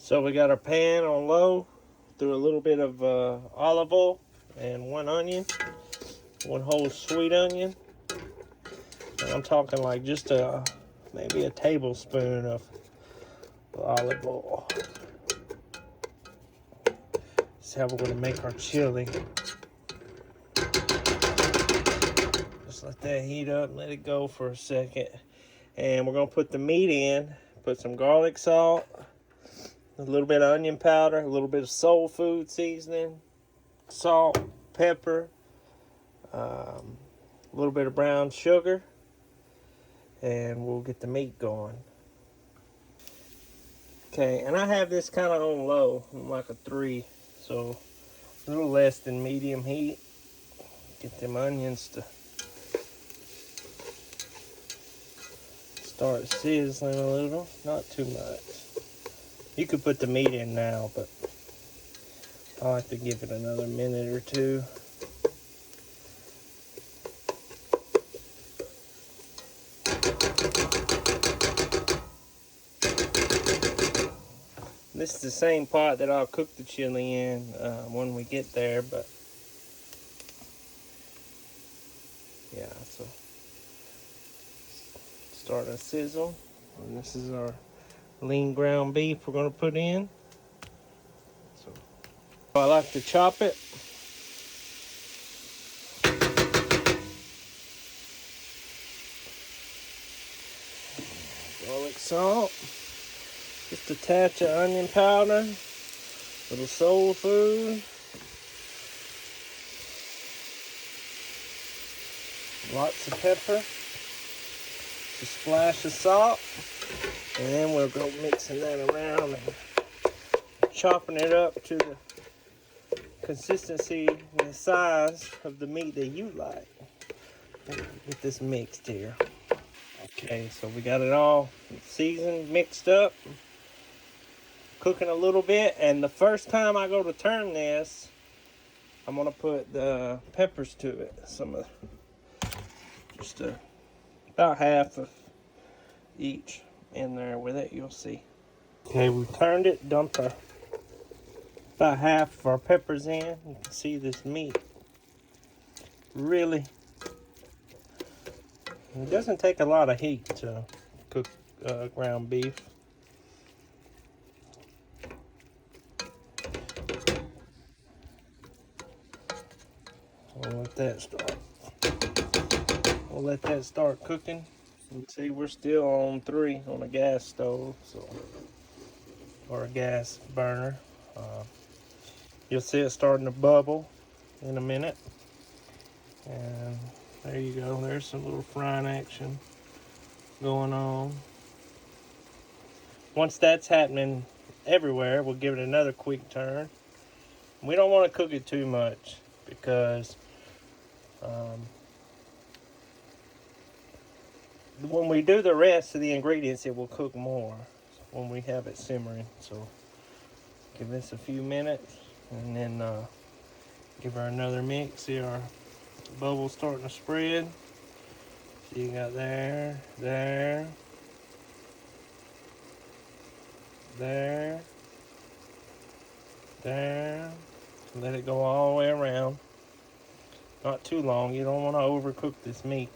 So we got our pan on low, threw a little bit of olive oil and one onion, one whole sweet onion. And I'm talking like just maybe a tablespoon of olive oil. That's how we're going to make our chili. Just let that heat up and let it go for a second. And we're going to put the meat in, put some garlic salt, a little bit of onion powder, a little bit of soul food seasoning, salt, pepper, a little bit of brown sugar, and we'll get the meat going. Okay, and I have this kind of on low, like a 3, so a little less than medium heat. Get them onions to start sizzling a little, not too much. You could put the meat in now, but I like to give it another minute or two. This is the same pot that I'll cook the chili in when we get there, but yeah, so starting to sizzle. And this is our lean ground beef we're going to put in. So I like to chop it. Garlic salt. Just a touch of onion powder. Little soul food. Lots of pepper. Just a splash of salt. And then we'll go mixing that around and chopping it up to the consistency and the size of the meat that you like. Get this mixed here. Okay, so we got it all seasoned, mixed up, cooking a little bit. And the first time I go to turn this, I'm gonna put the peppers to it. Just about half of each in there with it, you'll see. Okay, we turned it, dumped about half of our peppers in. You can see this meat really, it doesn't take a lot of heat to cook ground beef. We'll let that start cooking. You can see we're still on 3 on a gas stove, or a gas burner. You'll see it starting to bubble in a minute. And there you go. There's some little frying action going on. Once that's happening everywhere, we'll give it another quick turn. We don't want to cook it too much because when we do the rest of the ingredients, it will cook more when we have it simmering. So give this a few minutes and then give her another mix. See our bubbles starting to spread. So you got there. Let it go all the way around. Not too long. You don't want to overcook this meat.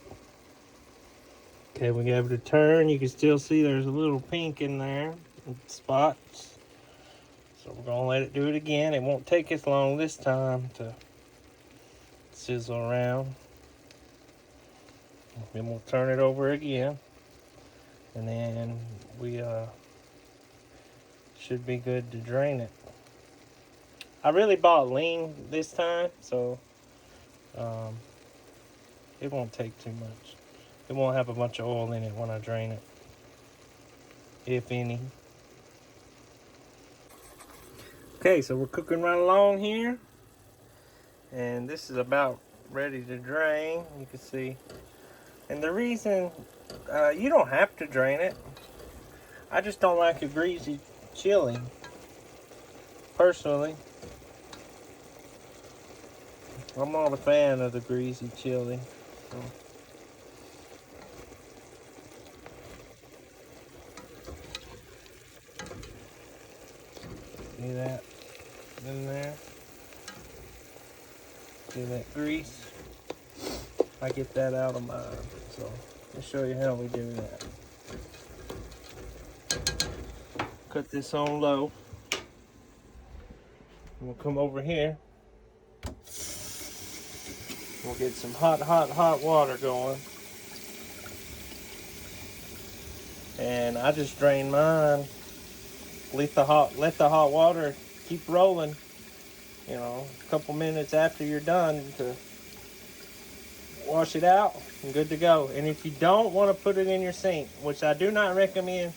Okay, we gave it a turn. You can still see there's a little pink in there, spots. So we're gonna let it do it again. It won't take as long this time to sizzle around. Then we'll turn it over again, and then we should be good to drain it. I really bought lean this time, so it won't take too much. It won't have a bunch of oil in it when I drain it, if any. Okay, so we're cooking right along here, and this is about ready to drain. You can see, and the reason you don't have to drain it, I just don't like a greasy chili personally. I'm not a fan of the greasy chili. So. See that in there? See that grease? I get that out of mine. So let me show you how we do that. Cut this on low. We'll come over here. We'll get some hot water going. And I just drain mine. Let the hot water keep rolling. You know, a couple minutes after you're done to wash it out and good to go. And if you don't want to put it in your sink, which I do not recommend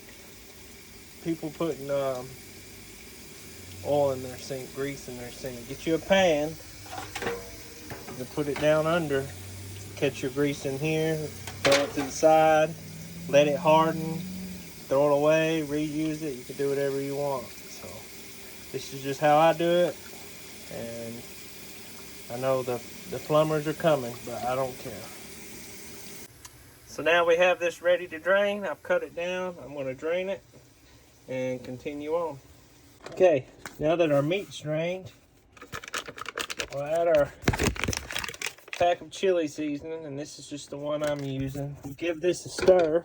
people putting oil in their sink, grease in their sink. Get you a pan. You can put it down under. Catch your grease in here. Throw it to the side. Let it harden. Throw it away. Reuse it. You can do whatever you want. So this is just how I do it. And I know the plumbers are coming, but I don't care. So now we have this ready to drain. I've cut it down. I'm going to drain it and continue on. Okay, now that our meat's drained, we'll add our pack of chili seasoning, and this is just the one I'm using. Give this a stir.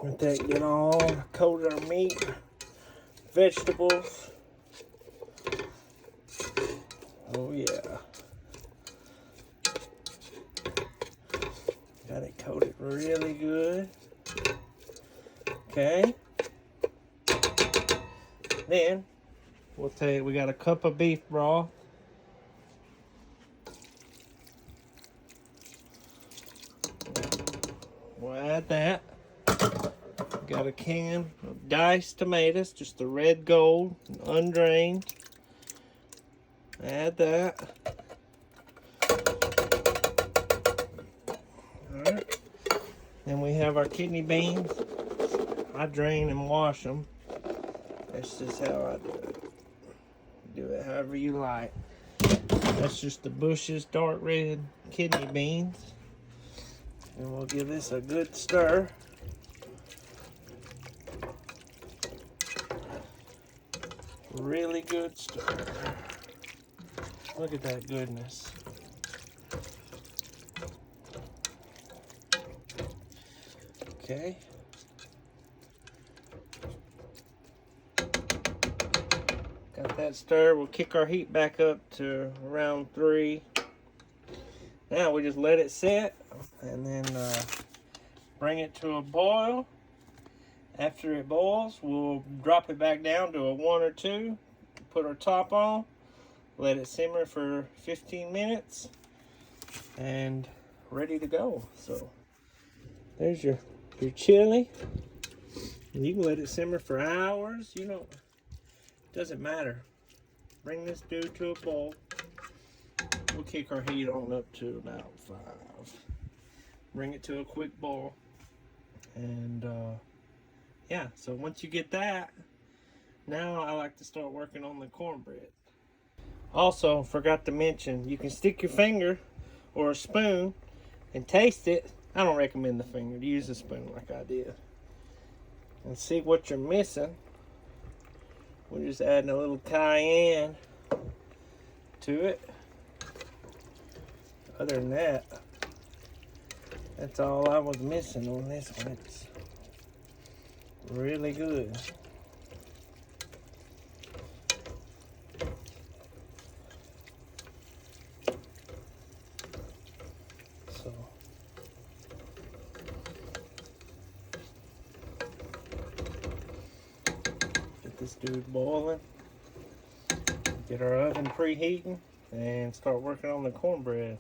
Let that get all coated our meat, vegetables. Oh yeah. Got it coated really good. Okay. Then we'll take, we got a cup of beef broth. We'll add that. Got a can of diced tomatoes, just the red gold, undrained. Add that. Alright. Then we have our kidney beans. I drain and wash them. That's just how I do it. Do it however you like. That's just the Bush's dark red kidney beans. And we'll give this a good stir. Really good stir. Look at that goodness. Okay. Got that stir. We'll kick our heat back up to around 3. Now we just let it sit and then bring it to a boil. After it boils, we'll drop it back down to a 1 or 2. Put our top on. Let it simmer for 15 minutes. And ready to go. So there's your chili. And you can let it simmer for hours. You know, it doesn't matter. Bring this dude to a boil. We'll kick our heat on up to about 5. Bring it to a quick boil. And yeah, so once you get that, now I like to start working on the cornbread. Also, forgot to mention, you can stick your finger or a spoon and taste it. I don't recommend the finger. Use a spoon like I did. And see what you're missing. We're just adding a little cayenne to it. Other than that, that's all I was missing on this one. It's really good. So get this dude boiling. Get our oven preheating and start working on the cornbread.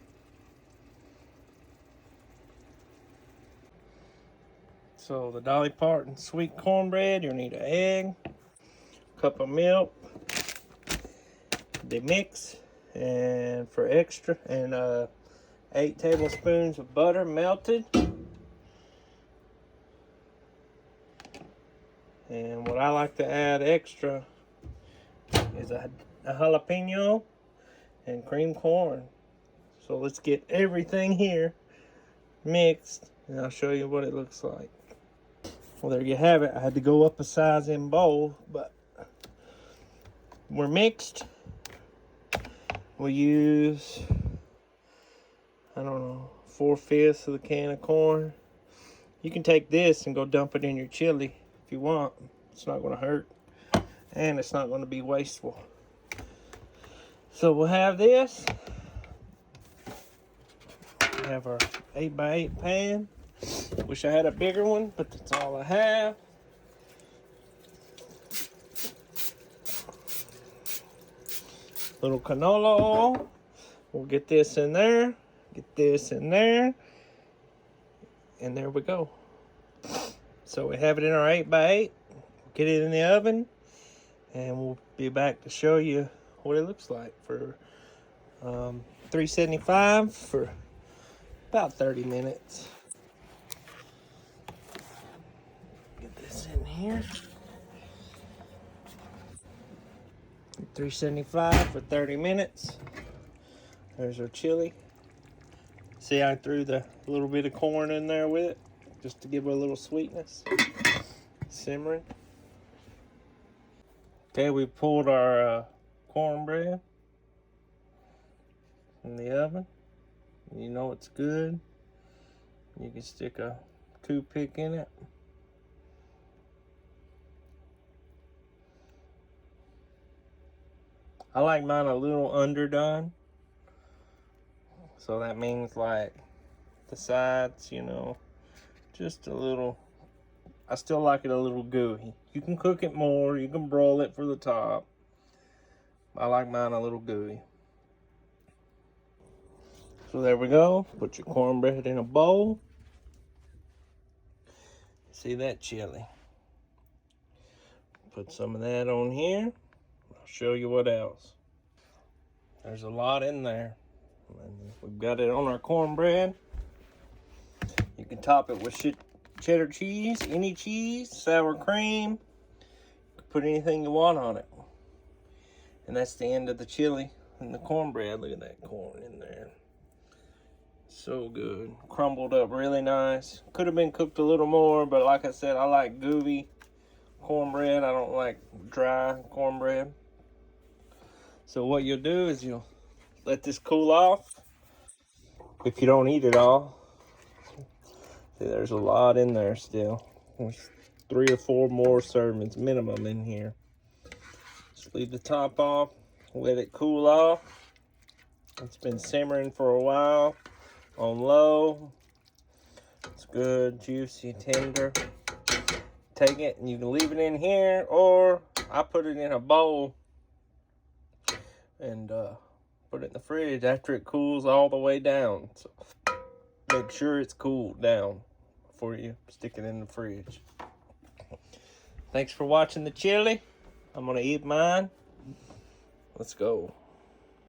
So the Dolly Parton sweet cornbread, you'll need an egg, a cup of milk, the mix, and for extra, and 8 tablespoons of butter melted. And what I like to add extra is a jalapeno and cream corn. So let's get everything here mixed, and I'll show you what it looks like. Well, there you have it. I had to go up a size in bowl, but we're mixed. We use, I don't know, 4/5 of the can of corn. You can take this and go dump it in your chili if you want. It's not going to hurt, and it's not going to be wasteful. So we'll have this. We have our 8x8 pan. Wish I had a bigger one, but that's all I have. Little canola oil. We'll get this in there. Get this in there. And there we go. So we have it in our 8x8. Get it in the oven. And we'll be back to show you what it looks like for 375 for about 30 minutes. Get this in here. 375 for 30 minutes. There's our chili. See, I threw the little bit of corn in there with it just to give it a little sweetness. Simmering. Okay, we pulled our cornbread in the oven. You know it's good. You can stick a toothpick in it. I like mine a little underdone. So that means like the sides, you know, just a little. I still like it a little gooey. You can cook it more, you can broil it for the top. I like mine a little gooey. So there we go. Put your cornbread in a bowl. See that chili? Put some of that on here. I'll show you what else. There's a lot in there. And we've got it on our cornbread. You can top it with cheddar cheese, any cheese, sour cream. You can put anything you want on it. And that's the end of the chili and the cornbread. Look at that corn in there. So good. Crumbled up really nice. Could have been cooked a little more, but like I said, I like gooey cornbread. I don't like dry cornbread. So what you'll do is you'll let this cool off if you don't eat it all. See, there's a lot in there still. There's 3 or 4 more servings minimum in here. Just leave the top off, let it cool off. It's been simmering for a while on low. It's good, juicy, tender. Take it and you can leave it in here, or I put it in a bowl and put it in the fridge after it cools all the way down. So make sure it's cooled down before you stick it in the fridge. Thanks for watching the chili. I'm gonna eat mine. Let's go.